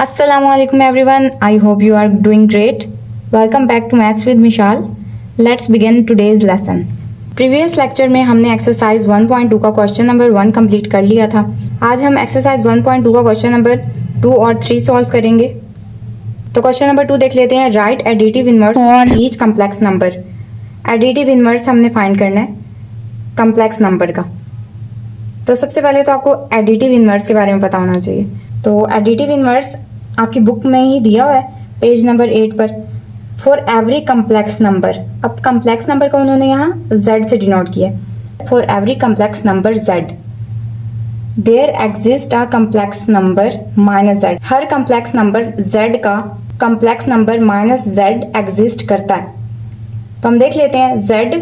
Assalamualaikum everyone. I hope you are doing great. Welcome back to Maths with Mishal. Let's begin today's lesson. Previous lecture में हमने exercise 1.2 का question number 1 complete कर लिया था. आज हम एक्सरसाइज 1.2 का क्वेश्चन नंबर 2 और 3 सॉल्व करेंगे. तो क्वेश्चन नंबर 2 देख लेते हैं. Right additive inverse for each complex number. Additive inverse हमने फाइंड करना है कम्प्लेक्स नंबर का. तो सबसे पहले तो आपको एडिटिव इनवर्स के बारे में पता होना चाहिए. तो एडिटिव इनवर्स आपकी बुक में ही दिया हुआ है पेज नंबर 8 पर. For every complex number. अब कम्प्लेक्स नंबर को उन्होंने यहाँ z से डिनोट किया. For every complex number z there exist a complex number minus z. हर कम्प्लेक्स नंबर z का complex number minus z exist करता है. तो हम देख लेते हैं z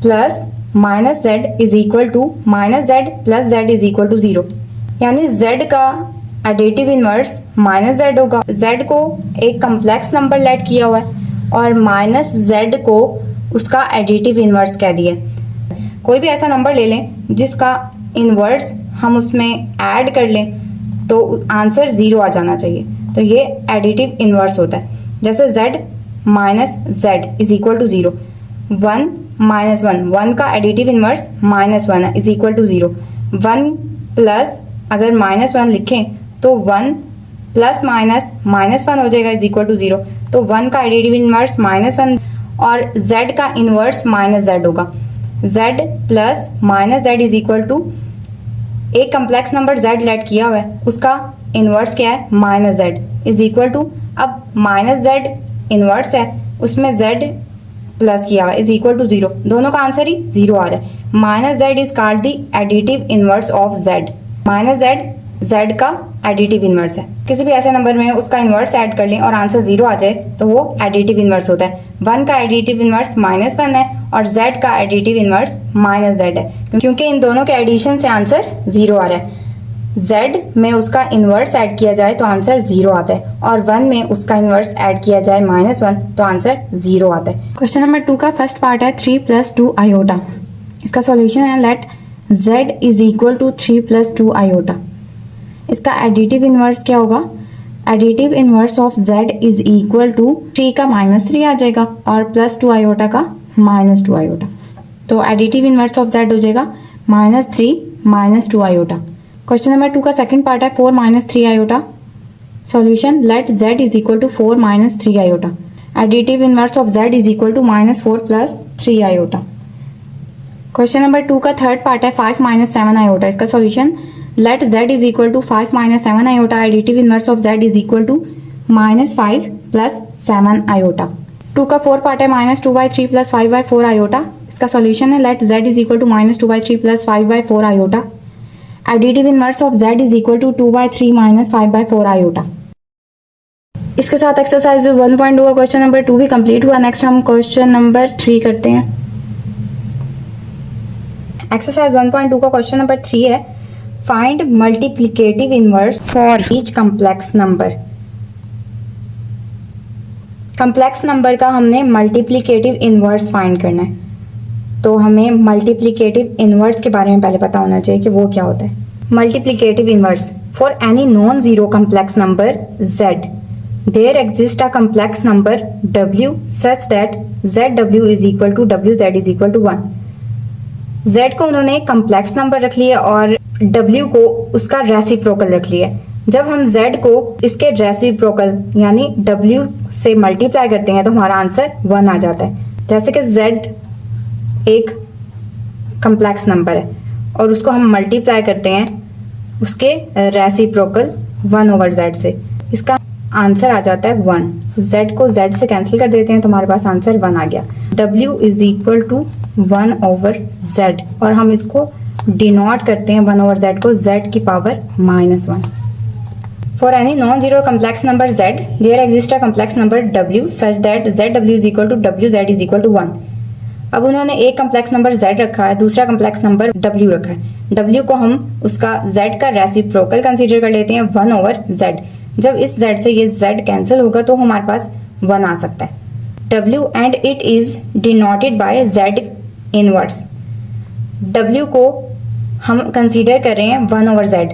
plus minus z is equal to minus z plus z is equal to 0. यानी z का एडिटिव इनवर्स माइनस z होगा. z को एक कम्प्लेक्स नंबर लेट किया हुआ है और माइनस z को उसका एडिटिव इनवर्स कह दिया. कोई भी ऐसा नंबर ले लें जिसका इनवर्स हम उसमें ऐड कर लें तो आंसर 0 आ जाना चाहिए. तो ये एडिटिव इनवर्स होता है. जैसे z minus z is equal to 0. 1 minus 1 का additive inverse minus 1 is equal to 0. 1 plus अगर माइनस 1 लिखें तो 1 प्लस माइनस माइनस 1 हो जाएगा इज इक्वल टू 0. तो 1 का एडिटिव इनवर्स माइनस 1 और z का इनवर्स माइनस z होगा. z plus minus z is equal to एक कम्प्लेक्स नंबर z लेट किया हुआ है उसका इनवर्स क्या है minus z is equal to. अब माइनस z इनवर्स है उसमें z प्लस किया हुआ इज इक्वल टू 0. दोनों का आंसर ही 0 आ रहा है. Minus z is called the additive inverse of z. Minus z का एडिटिव इनवर्स है. किसी भी ऐसे नंबर में उसका इनवर्स ऐड कर लें और आंसर 0 आ जाए तो वो एडिटिव इनवर्स होता है. 1 का एडिटिव इनवर्स माइनस 1 है और z का एडिटिव इनवर्स माइनस z है. क्योंकि इन दोनों के एडिशन से आंसर 0 आ रहा है. z में उसका इनवर्स ऐड किया जाए तो आंसर 0 आता है और 1 में उसका इनवर्स ऐड किया जाए माइनस 1 तो आंसर 0 आता है. क्वेश्चन नंबर 2 का फर्स्ट पार्ट है 3 प्लस 2 आयोटा. इसका सॉल्यूशन है let z is equal to 3 plus 2 iota. इसका एडिटिव इनवर्स क्या होगा. Additive inverse of z is equal to 3 का माइनस 3 आ जाएगा और प्लस 2 आयोटा का माइनस 2 आयोटा. तो एडिटिव इनवर्स ऑफ z हो जाएगा minus 3 minus 2 iota. Question number 2 का सेकंड पार्ट है 4 minus 3 iota. Solution let z is equal to 4 minus 3 iota. Additive inverse of z is equal to minus 4 plus 3 iota. Question number 2 का third part है 5 minus 7 iota. इसका solution let z is equal to 5 minus 7 iota. Additive inverse of z is equal to minus 5 plus 7 iota. 2 का fourth part है minus 2/3 plus 5/4 iota. इसका solution है let z is equal to minus 2/3 plus 5/4 iota. Additive inverse of z is equal to 2/3 minus 5/4 iota. इसके साथ exercise 1.2 का question number 2 भी complete हुआ. Next हम क्वेश्चन नंबर 3 करते हैं. एक्सरसाइज 1.2 का क्वेश्चन नंबर 3 है find multiplicative inverse for each complex number. Complex number का हमने मल्टीप्लिकेटिव इनवर्स फाइंड करना है. तो हमें मल्टीप्लिकेटिव इनवर्स के बारे में पहले पता होना चाहिए कि वो क्या होता है. Multiplicative inverse for any non zero complex number z there exist a complex number w such that zw is equal to wz is equal to 1. z को उन्होंने कम्प्लेक्स नंबर रख लिया और w को उसका रेसिप्रोकल रख लिया. जब हम z को इसके रेसिप्रोकल यानी w से मल्टीप्लाई करते हैं तो हमारा आंसर 1 आ जाता है. जैसे कि z एक कम्प्लेक्स नंबर है और उसको हम मल्टीप्लाई करते हैं उसके रेसिप्रोकल 1/z से. इसका आंसर आ जाता है 1. z को z से कैंसिल कर देते हैं तो हमारे पास आंसर 1 आ गया. w is equal to 1/z और हम इसको डिनोट करते हैं 1/z को z की power -1. For any non zero complex number z there exist a complex number w such that zw is equal to wz is equal to 1. अब उन्होंने एक कम्प्लेक्स नंबर z रखा है दूसरा कम्प्लेक्स नंबर w रखा है. w को हम उसका z का रेसिप्रोकल कंसीडर कर लेते हैं 1/z. जब इस z से ये z कैंसिल होगा तो हमारे पास 1 आ सकता है. w and it is denoted by z inverse. w को हम कंसीडर कर रहे हैं 1/z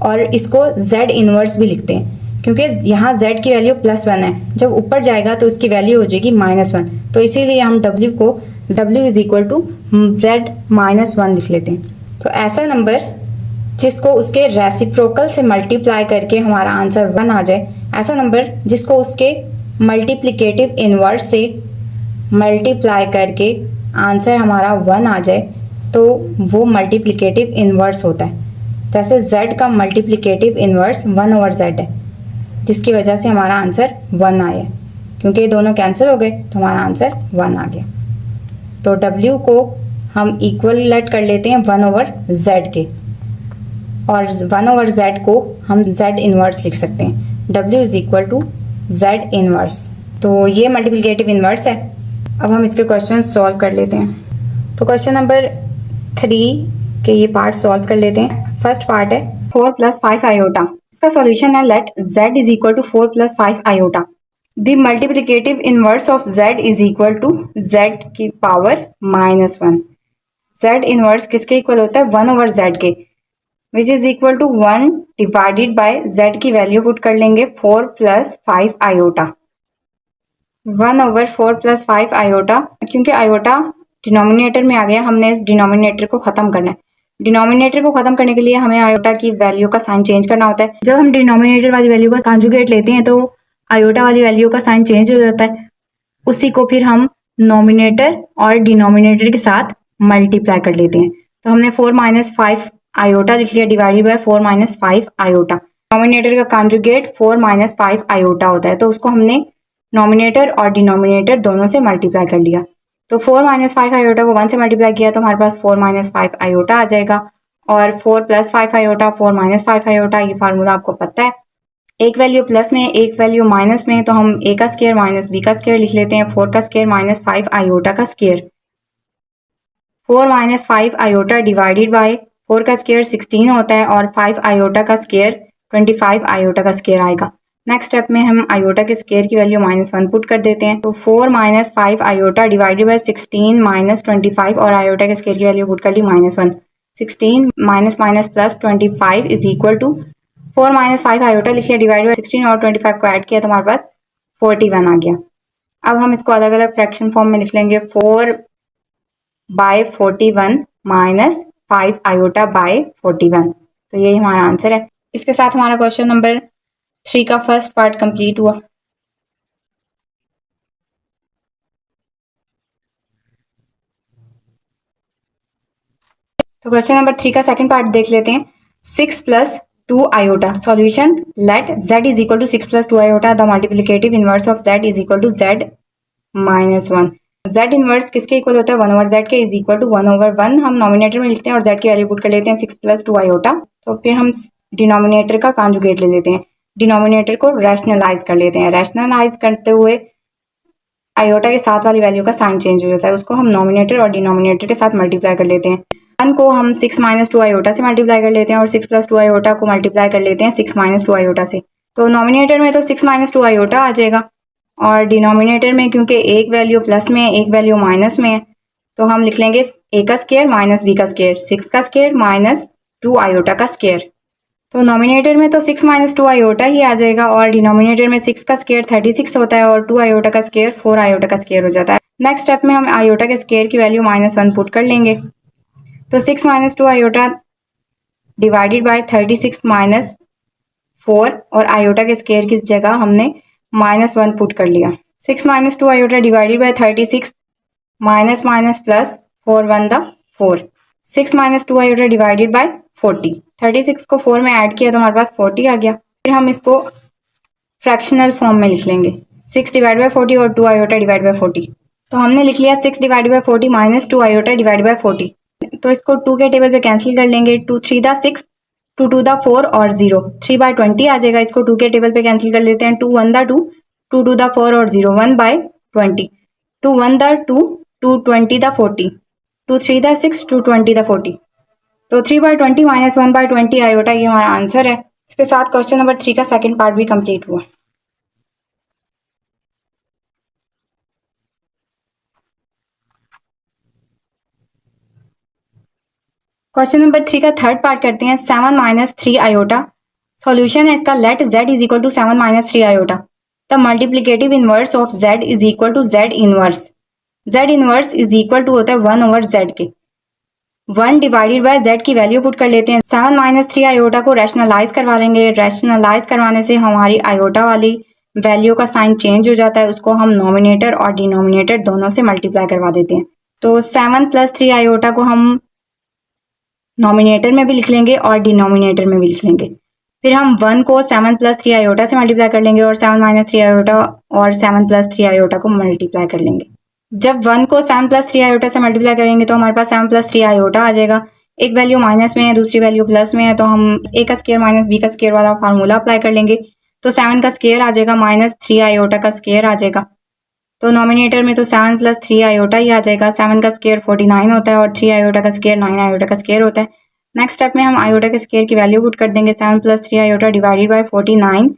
और इसको z इनवर्स भी लिखते हैं क्योंकि यहाँ z की वैल्यू +1 है, जब ऊपर जाएगा तो उसकी वैल्यू हो जाएगी -1, तो इसीलिए हम w को w is equal to z -1 लिख लेते हैं। तो ऐसा नंबर जिसको उसके रेसिप्रोकल से मल्टीप्लाई करके हमारा आंसर 1 आ जाए, ऐसा नंबर जिसको उसके मल्टीप्लिकेटिव इनवर्स से मल्टीप्लाई करके आंसर हमारा 1 आ जाए, तो वो मल्टीप्लिकेटिव इनवर्स होता है। जैसे z का मल्टीप्लिकेटिव इनवर्स 1/z है, जिसकी वजह से हमारा आंसर 1 आया, क्योंकि ये दोनों कैंसिल हो गए तो हमारा आंसर 1 आ गया। तो w को हम इक्वलेट कर लेते हैं 1/z के, और 1/z को हम z इनवर्स लिख सकते हैं, w is equal to z inverse. तो ये मल्टीप्लिकेटिव इनवर्स है। अब हम इसके क्वेश्चन सॉल्व कर लेते हैं। तो क्वेश्चन नंबर 3 के ये पार्ट सॉल्व कर लेते हैं। फर्स्ट पार्ट है 4 + 5 आयोटा। इसका सॉल्यूशन है let z is equal to 4 + 5 iota. The multiplicative inverse of z is equal to z की पावर -1। z इनवर्स किसके इक्वल होता है? 1/z के, which is equal to 1 divided by z की वैल्यू पुट कर लेंगे 4 + 5 आयोटा। 1/4 + 5 आयोटा, क्योंकि आयोटा डिनोमिनेटर में आ गया, हमने इस डिनोमिनेटर को खत्म करना है। डिनोमिनेटर को खत्म करने के लिए हमें आयोटा की वैल्यू का साइन चेंज करना होता है। जब हम डिनोमिनेटर वाली वैल्यू का कॉन्जुगेट लेते हैं तो आयोटा वाली वैल्यू का साइन चेंज हो जाता है, उसी को फिर हम नोमिनेटर और डिनोमिनेटर के साथ मल्टीप्लाई कर लेते हैं। तो हमने 4 - 5 आयोटा लिख लिया डिवाइडेड बाय 4 - 5 आयोटा। नोमिनेटर का कॉन्जुगेट 4 - 5 आयोटा होता है, तो उसको हमने नोमिनेटर और डिनोमिनेटर दोनों से मल्टीप्लाई कर लिया। तो 4 - 5 आयोटा को 1 से मल्टीप्लाई किया तो हमारे पास 4 - 5 आयोटा आ जाएगा, और 4 + 5 आयोटा 4 - 5 आयोटा, ये फार्मूला आपको पता है। एक वैल्यू प्लस में एक वैल्यू माइनस में, तो हम a का स्क्वायर माइनस b का स्क्वायर लिख लेते हैं। 4 का स्क्वायर माइनस 5 आयोटा का स्क्वायर। 4 - 5 आयोटा डिवाइडेड बाय 4 का स्क्वायर 16 होता है, और 5 आयोटा का स्क्वायर 25 आयोटा का स्क्वायर आएगा। नेक्स्ट स्टेप में हम आयोटा के स्क्वायर की वैल्यू -1 पुट कर देते हैं। तो 4 - 5 आयोटा डिवाइडेड बाय 16 - 25, और आयोटा के स्क्वायर की वैल्यू पुट कर ली -1। 16 minus minus plus 25 is equal to 4 - 5 iota लिख लिया डिवाइड बाय 16, और 25 को ऐड किया तो हमारे पास 41 आ गया। अब हम इसको अलग अलग फ्रैक्शन फॉर्म में लिख लेंगे। 4/41 माइनस 5 आयोटा बाय 41, तो यही हमारा आंसर है। इसके साथ हमारा क्वेश्चन नंबर 3 का फर्स्ट पार्ट कंप्लीट हुआ। तो क्वेश्चन नंबर 3 का सेकंड पार्ट देख लेते हैं। 6 + 2 iota. Solution let z is equal to 6 + 2 iota. The multiplicative inverse of z is equal to z -1। z inverse किसके इक्वल होता है? 1/z के, इज इक्वल टू 1/1 हम नॉमिनेटर में लिखते हैं और z की वैल्यू पुट कर लेते हैं 6 + 2 आयोटा। तो फिर हम डिनोमिनेटर का कॉन्जुगेट ले लेते हैं, डिनोमिनेटर को रैशनलाइज कर लेते हैं। रैशनलाइज करते हुए आयोटा के साथ वाली वैल्यू का साइन चेंज हो जाता है, उसको हम नॉमिनेटर और डिनोमिनेटर के साथ मल्टीप्लाई कर लेते हैं। 1 को हम 6 - 2 आयोटा से मल्टीप्लाई कर लेते हैं, और 6 + 2 आयोटा को मल्टीप्लाई कर लेते हैं 6 - 2 आयोटा से। तो नॉमिनेटर में तो 6 - 2 आयोटा आ जाएगा, और डिनोमिनेटर में क्योंकि एक वैल्यू प्लस में है एक वैल्यू माइनस में है, तो हम लिख लेंगे a का स्क्वायर माइनस b का स्क्वायर, 6 का स्क्वायर माइनस 2 आयोटा का स्क्वायर। तो नॉमिनेटर में तो 6 - 2 आयोटा ही आ जाएगा, और डिनोमिनेटर में 6 का स्क्वायर 36 होता है, और 2 आयोटा का स्क्वायर 4 आयोटा का स्क्वायर हो जाता है। नेक्स्ट स्टेप में हम आयोटा के स्क्वायर की वैल्यू -1 पुट कर लेंगे। तो 6 - 2 आयोटा डिवाइडेड बाय 36 माइनस 4, और आयोटा के स्क्वायर की जगह हमने -1 पुट कर लिया। 6 - 2 iota divided bye 36 minus minus plus 4 1 the 4। 6 - 2 iota divided bye 40। 36 को 4 में ऐड किया तो हमारे पास 40 आ गया। फिर हम इसको फ्रैक्शनल फॉर्म में लिख लेंगे, 6 डिवाइड बाय 40 और 2 आयोटा डिवाइड बाय 40। तो हमने लिख लिया 6 divide by 40 minus 2 iota divide by 40। तो इसको 2 के टेबल पे कैंसिल कर लेंगे। 2 3 द 6, 2 2 द 4 और 0, 3/20 आ जाएगा। इसको 2 के टेबल पे कैंसिल कर लेते हैं। 2 1 द 2, 2 2 द 4 और 0, 1/20। 2 1 द 2, 2 20 द 40, 2 3 द 6, 2 20 द 40। तो 3/20 माइनस 1/20 आयोटा, ये हमारा आंसर है। इसके साथ क्वेश्चन नंबर 3 का सेकंड पार्ट भी कंप्लीट हुआ। क्वेश्चन नंबर 3 का थर्ड पार्ट करते हैं। 7 - 3 आयोटा। सॉल्यूशन है इसका, let z is equal to 7 minus 3 iota, the multiplicative inverse of z is equal to z inverse. z inverse is equal to होता है 1 over z के, 1 divided by z की value put कर लेते हैं। 7 minus 3 iota को rationalise करवा लेंगे, रैशनलाइज करवाने से हमारी आयोटा वाली वैल्यू का साइन चेंज हो जाता है, उसको हम नॉमिनेटर और डिनोमिनेटर दोनों से मल्टीप्लाई करवा देते हैं। तो 7 प्लस 3 आयोटा को हम नॉमिनेटर में भी लिख लेंगे और डिनोमिनेटर में भी लिख लेंगे। फिर हम 1 को 7 प्लस 3 आयोटा से मल्टीप्लाई कर लेंगे और 7 माइनस 3 आयोटा और 7 प्लस 3 आयोटा को मल्टीप्लाई कर लेंगे। जब 1 को 7 प्लस 3 आयोटा से मल्टीप्लाई करेंगे तो हमारे पास 7 प्लस 3 आयोटा आ जाएगा। एक वैल्यू माइनस में है, दूसरी वैल्यू प्लस में है, तो हम ए का स्क्वायर माइनस बी का स्क्वायर वाला फार्मूला अप्लाई कर लेंगे। तो 7 का स्क्वायर आ जाएगा माइनस 3 आयोटा का स्क्वायर आ जाएगा। तो नॉमिनेटर में तो 7 प्लस 3 आयोटा ही आ जाएगा। 7 का स्क्वायर 49 होता है और 3 आयोटा का स्क्वायर 9 आयोटा का स्क्वायर होता है। नेक्स्ट स्टेप में हम आयोटा के स्क्वायर की वैल्यू पुट कर देंगे। 7 plus 3 iota divided bye 49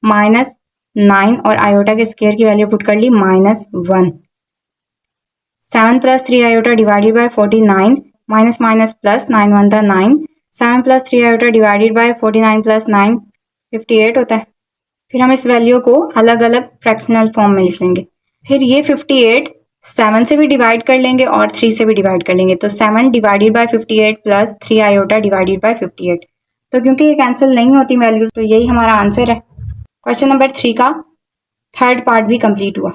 minus 9 और आयोटा के स्क्वायर की वैल्यू पुट कर ली -1। 7 plus 3 iota divided bye 49 minus minus plus 9 1 था 9। 7 plus 3 iota divided bye 49 plus 9 58 होता है। फिर हम इस वैल्यू को अलग अलग फ्रैक्शनल फॉर्म में लिख लेंगे। फिर ये 58 7 से भी डिवाइड कर लेंगे और 3 से भी डिवाइड कर लेंगे। तो 7 divided by 58 plus 3 iota divided bye 58। तो क्योंकि ये कैंसिल नहीं होती वैल्यूज, तो यही हमारा आंसर है। क्वेश्चन नंबर 3 का थर्ड पार्ट भी कंप्लीट हुआ।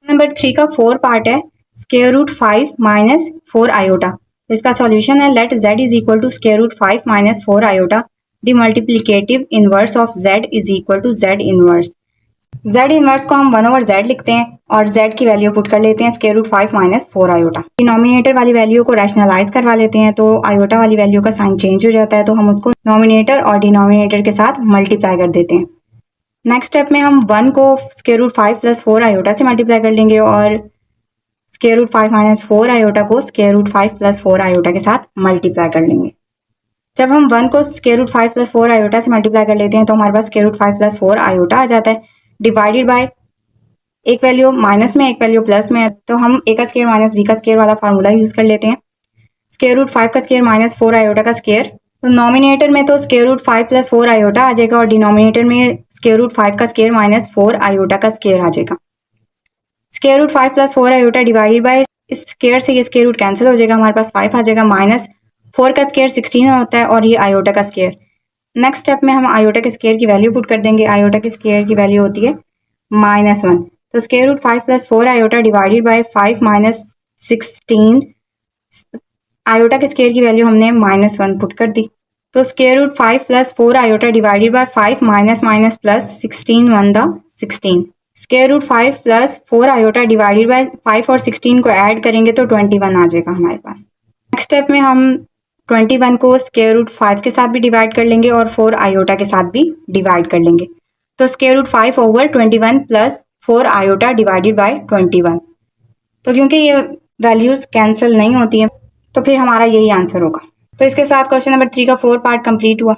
नंबर 3 का 4 पार्ट है, स्क्वायर रूट 5 माइनस 4 आयोटा। तो इसका सॉल्यूशन है, let z is equal to square root 5 minus 4 iota, the multiplicative inverse of z is equal to z inverse. z inverse को हम 1 over z लिखते हैं और z की वैल्यू पुट कर लेते हैं square root 5 minus 4 iota. Denominator वाली वैल्यू को रैशनलाइज करवा लेते हैं, तो आयोटा वाली वैल्यू का साइन चेंज हो जाता है, तो हम उसको नॉमिनेटर और डिनोमिनेटर के साथ मल्टीप्लाई कर देते हैं। नेक्स्ट स्टेप में हम 1 को स्क्वायर रूट 5 प्लस 4 आयोटा से मल्टीप्लाई कर लेंगे और स्क्वायर रूट 5 माइनस 4 आयोटा को स्क्वायर रूट 5 प्लस 4 आयोटा के साथ मल्टीप्लाई कर लेंगे। जब हम 1 को स्क्वायर रूट 5 प्लस 4 आयोटा से मल्टीप्लाई कर लेते हैं तो हमारे पास स्क्वायर रूट 5 प्लस 4 आयोटा आ जाता है, डिवाइडेड बाय एक वैल्यू माइनस में एक वैल्यू प्लस में है, तो हम ए का स्क्वायर माइनस बी का स्क्वायर वाला फार्मूला यूज कर लेते हैं। स्क्वायर रूट 5 का स्क्वायर माइनस 4 आयोटा का स्क्वायर, तो नॉमिनेटर में तो स्क्वायर रूट 5 प्लस 4 आयोटा आ जाएगा और डिनोमिनेटर में स्क्वायर रूट 5 का स्क्वायर माइनस 4 आयोटा का स्क्वायर आ जाएगा। Square root 5 plus 4 iota divided by इस स्क्वायर से ये स्क्वायर रूट कैंसिल हो जाएगा, हमारे पास 5 आ जाएगा, माइनस 4 का स्क्वायर 16 होता है और ये आयोटा का स्क्वायर। नेक्स्ट स्टेप में हम आयोटा के स्क्वायर की वैल्यू पुट कर देंगे। आयोटा के स्क्वायर की वैल्यू होती है -1। तो square root 5 plus 4 iota divided by 5 minus 16, iota के स्क्वायर की वैल्यू हमने -1 पुट कर दी। तो square root 5 plus 4 iota divided by 5 minus minus plus 16 1 the 16। Square root 5 plus 4 iota divided by 5 और 16 को ऐड करेंगे तो 21 आ जाएगा हमारे पास। नेक्स्ट स्टेप में हम 21 को स्क्वायर रूट 5 के साथ भी डिवाइड कर लेंगे और 4 आयोटा के साथ भी डिवाइड कर लेंगे। तो square root 5 over 21 plus 4 iota divided by 21। तो क्योंकि ये वैल्यूज कैंसिल नहीं होती हैं तो फिर हमारा यही आंसर होगा। तो इसके साथ क्वेश्चन नंबर 3 का 4 पार्ट कंप्लीट हुआ।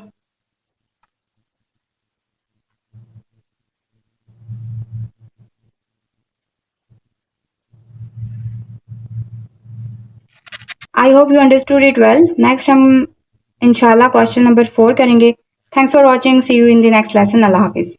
I hope you understood it well. Next हम इंशाल्लाह क्वेश्चन नंबर 4 करेंगे। Thanks for watching, see you in the next lesson. अल्लाह हाफिज।